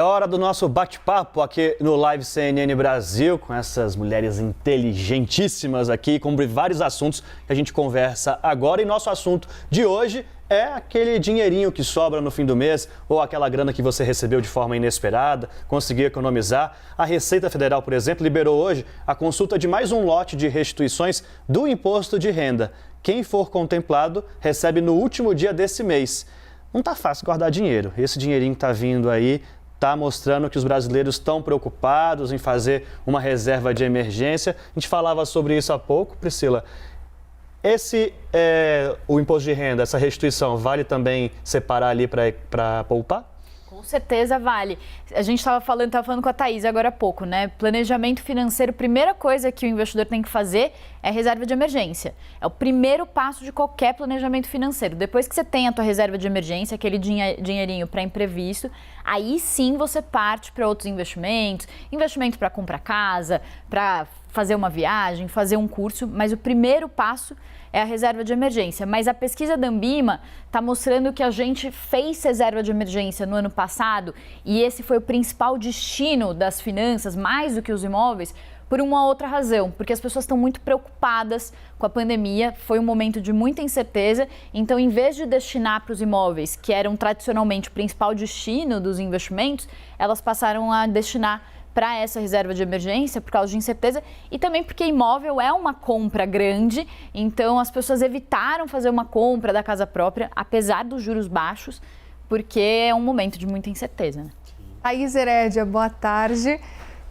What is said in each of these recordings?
É hora do nosso bate-papo aqui no Live CNN Brasil, com essas mulheres inteligentíssimas aqui, com vários assuntos que a gente conversa agora. E nosso assunto de hoje é aquele dinheirinho que sobra no fim do mês ou aquela grana que você recebeu de forma inesperada, conseguiu economizar. A Receita Federal, por exemplo, liberou hoje a consulta de mais um lote de restituições do imposto de renda. Quem for contemplado recebe no último dia desse mês. Não tá fácil guardar dinheiro. Esse dinheirinho que tá vindo aí está mostrando que os brasileiros estão preocupados em fazer uma reserva de emergência. A gente falava sobre isso há pouco, Priscila. O imposto de renda, essa restituição, vale também separar ali para poupar? Com certeza vale. A gente estava falando com a Thaís agora há pouco, né? Planejamento financeiro, primeira coisa que o investidor tem que fazer é reserva de emergência. É o primeiro passo de qualquer planejamento financeiro. Depois que você tem a tua reserva de emergência, aquele dinheirinho para imprevisto, aí sim você parte para outros investimentos, investimento para comprar casa, para fazer uma viagem, fazer um curso, mas o primeiro passo é a reserva de emergência. Mas a pesquisa da Ambima está mostrando que a gente fez reserva de emergência no ano passado e esse foi o principal destino das finanças, mais do que os imóveis, por uma outra razão, porque as pessoas estão muito preocupadas com a pandemia, foi um momento de muita incerteza, então em vez de destinar para os imóveis, que eram tradicionalmente o principal destino dos investimentos, elas passaram a destinar para essa reserva de emergência por causa de incerteza e também porque imóvel é uma compra grande, então as pessoas evitaram fazer uma compra da casa própria, apesar dos juros baixos, porque é um momento de muita incerteza. Né? Thaís Herédia, boa tarde.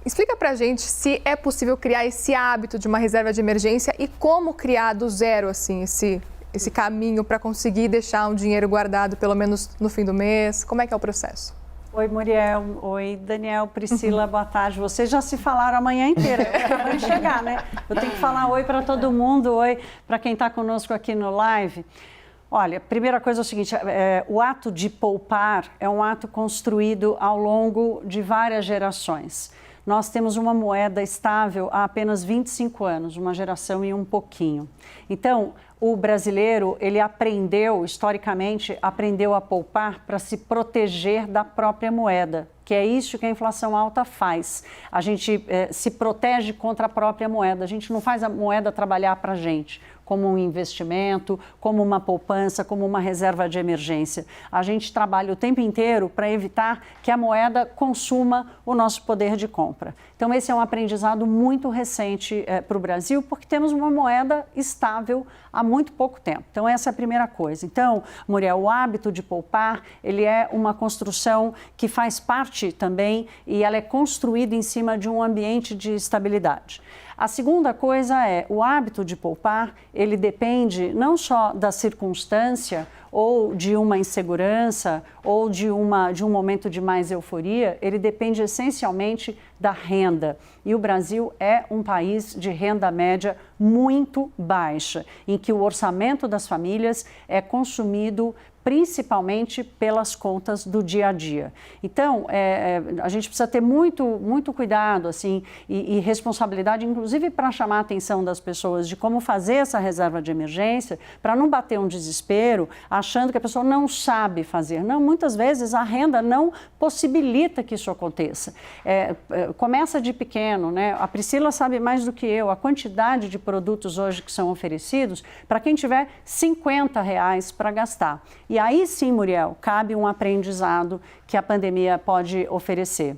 Explica pra gente se é possível criar esse hábito de uma reserva de emergência e como criar do zero assim, esse caminho para conseguir deixar um dinheiro guardado pelo menos no fim do mês. Como é que é o processo? Oi, Muriel. Oi, Daniel, Priscila, boa tarde. Vocês já se falaram a manhã inteira, eu acabei de chegar, né? Eu tenho que falar oi para todo mundo, oi para quem está conosco aqui no live. Olha, a primeira coisa é o seguinte, o ato de poupar é um ato construído ao longo de várias gerações. Nós temos uma moeda estável há apenas 25 anos, uma geração e um pouquinho. Então, o brasileiro, ele aprendeu, historicamente, aprendeu a poupar para se proteger da própria moeda, que é isso que a inflação alta faz. A gente se protege contra a própria moeda, a gente não faz a moeda trabalhar para a gente, como um investimento, como uma poupança, como uma reserva de emergência. A gente trabalha o tempo inteiro para evitar que a moeda consuma o nosso poder de compra. Então, esse é um aprendizado muito recente para o Brasil, porque temos uma moeda estável há muito pouco tempo. Então, essa é a primeira coisa. Então, Muriel, o hábito de poupar, ele é uma construção que faz parte também e ela é construída em cima de um ambiente de estabilidade. A segunda coisa é, o hábito de poupar, ele depende não só da circunstância ou de uma insegurança ou de um momento de mais euforia, ele depende essencialmente da renda. E o Brasil é um país de renda média muito baixa, em que o orçamento das famílias é consumido principalmente pelas contas do dia a dia. Então, a gente precisa ter muito cuidado assim, e responsabilidade, inclusive para chamar a atenção das pessoas de como fazer essa reserva de emergência, para não bater um desespero, achando que a pessoa não sabe fazer. Não, muitas vezes a renda não possibilita que isso aconteça. Começa de pequeno, né? A Priscila sabe mais do que eu, a quantidade de produtos hoje que são oferecidos para quem tiver R$50 para gastar. E aí sim, Muriel, cabe um aprendizado que a pandemia pode oferecer,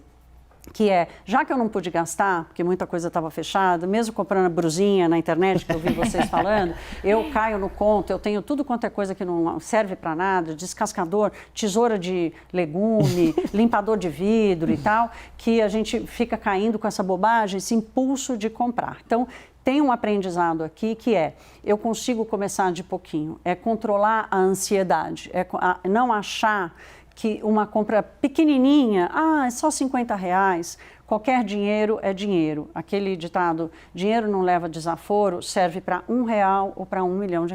que é, já que eu não pude gastar, porque muita coisa estava fechada, mesmo comprando a brusinha na internet, que eu vi vocês falando, eu caio no conto, eu tenho tudo quanto é coisa que não serve para nada, descascador, tesoura de legume, limpador de vidro e tal, que a gente fica caindo com essa bobagem, esse impulso de comprar. Então, tem um aprendizado aqui que eu consigo começar de pouquinho, é controlar a ansiedade, não achar que uma compra pequenininha, é só R$50, qualquer dinheiro é dinheiro. Aquele ditado, dinheiro não leva desaforo, serve para R$1 ou para R$1 milhão.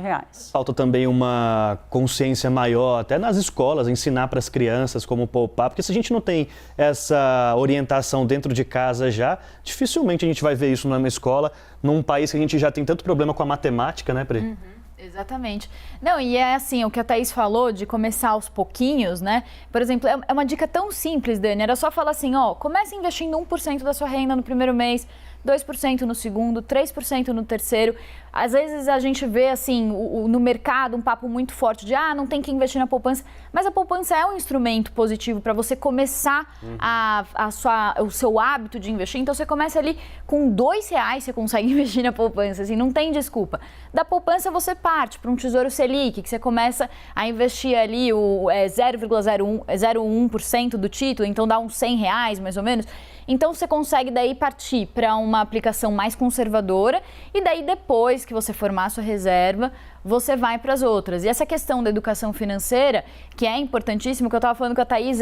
Falta também uma consciência maior, até nas escolas, ensinar para as crianças como poupar, porque se a gente não tem essa orientação dentro de casa já, dificilmente a gente vai ver isso numa escola, num país que a gente já tem tanto problema com a matemática, né, Pri? Exatamente. Não, e é assim, o que a Thaís falou de começar aos pouquinhos, né? Por exemplo, é uma dica tão simples, Dani, era só falar assim, ó, comece investindo 1% da sua renda no primeiro mês, 2% no segundo, 3% no terceiro. Às vezes a gente vê, assim, no mercado um papo muito forte de, não tem que investir na poupança, mas a poupança é um instrumento positivo para você começar o seu hábito de investir. Então, você começa ali com R$2, você consegue investir na poupança, assim, não tem desculpa. Da poupança, você parte para um Tesouro Selic, que você começa a investir ali o 0,01% do título, então dá uns R$100 mais ou menos. Então, você consegue daí partir para uma aplicação mais conservadora e daí depois que você formar a sua reserva, você vai para as outras. E essa questão da educação financeira, que é importantíssimo, que eu estava falando com a Thaís,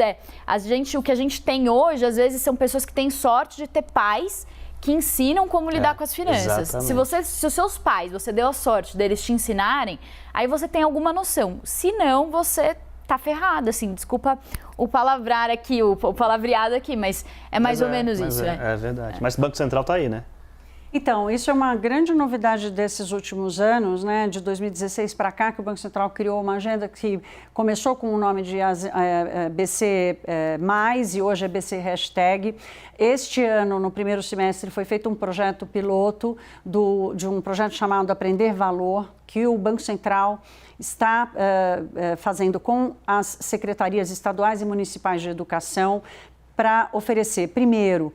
o que a gente tem hoje, às vezes, são pessoas que têm sorte de ter pais que ensinam como lidar com as finanças. Exatamente. Se os seus pais, você deu a sorte deles te ensinarem, aí você tem alguma noção. Se não, você tá ferrado, assim, desculpa o palavrar aqui, o palavreado aqui, mas é mais ou menos isso. É verdade. Mas o Banco Central tá aí, né? Então, isso é uma grande novidade desses últimos anos, né? De 2016 para cá, que o Banco Central criou uma agenda que começou com o nome de BC+, e hoje é BC Hashtag. Este ano, no primeiro semestre, foi feito um projeto piloto de um projeto chamado Aprender Valor, que o Banco Central está fazendo com as secretarias estaduais e municipais de educação para oferecer, primeiro,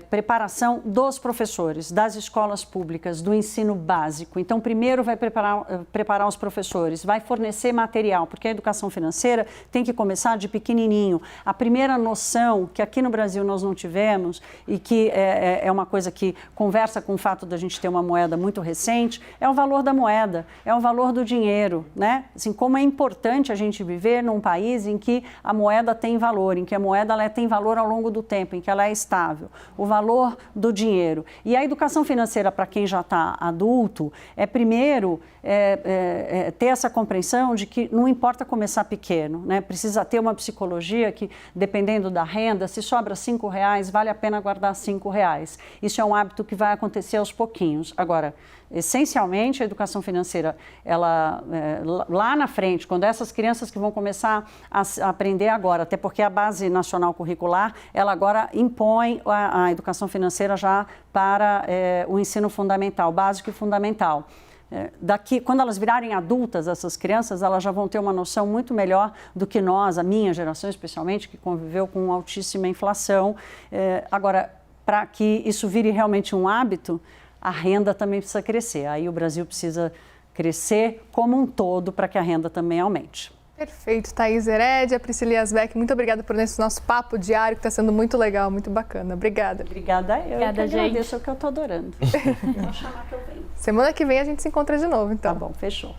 preparação dos professores, das escolas públicas, do ensino básico. Então, primeiro vai preparar os professores, vai fornecer material, porque a educação financeira tem que começar de pequenininho. A primeira noção que aqui no Brasil nós não tivemos e que é uma coisa que conversa com o fato da gente ter uma moeda muito recente, é o valor da moeda, é o valor do dinheiro, né? Assim, como é importante a gente viver num país em que a moeda tem valor, em que a moeda ela tem valor ao longo do tempo, em que ela é estável. O valor do dinheiro. E a educação financeira, para quem já está adulto, é primeiro ter essa compreensão de que não importa começar pequeno, né? Precisa ter uma psicologia que, dependendo da renda, se sobra R$5, vale a pena guardar R$5. Isso é um hábito que vai acontecer aos pouquinhos. Agora, essencialmente, a educação financeira, ela, lá na frente, quando essas crianças que vão começar a aprender agora, até porque a Base Nacional Curricular, ela agora impõe a educação financeira já para o ensino fundamental, básico e fundamental. Quando elas virarem adultas, essas crianças, elas já vão ter uma noção muito melhor do que nós, a minha geração especialmente, que conviveu com altíssima inflação. Agora, para que isso vire realmente um hábito, a renda também precisa crescer. Aí o Brasil precisa crescer como um todo para que a renda também aumente. Perfeito. Thaís Herédia, Priscila Yazbek, muito obrigada por esse nosso papo diário, que está sendo muito legal, muito bacana. Obrigada. Obrigada, Obrigada, que agradeço, é o que eu estou adorando. Vou chamar que eu venho. Semana que vem a gente se encontra de novo, então. Tá bom, fechou.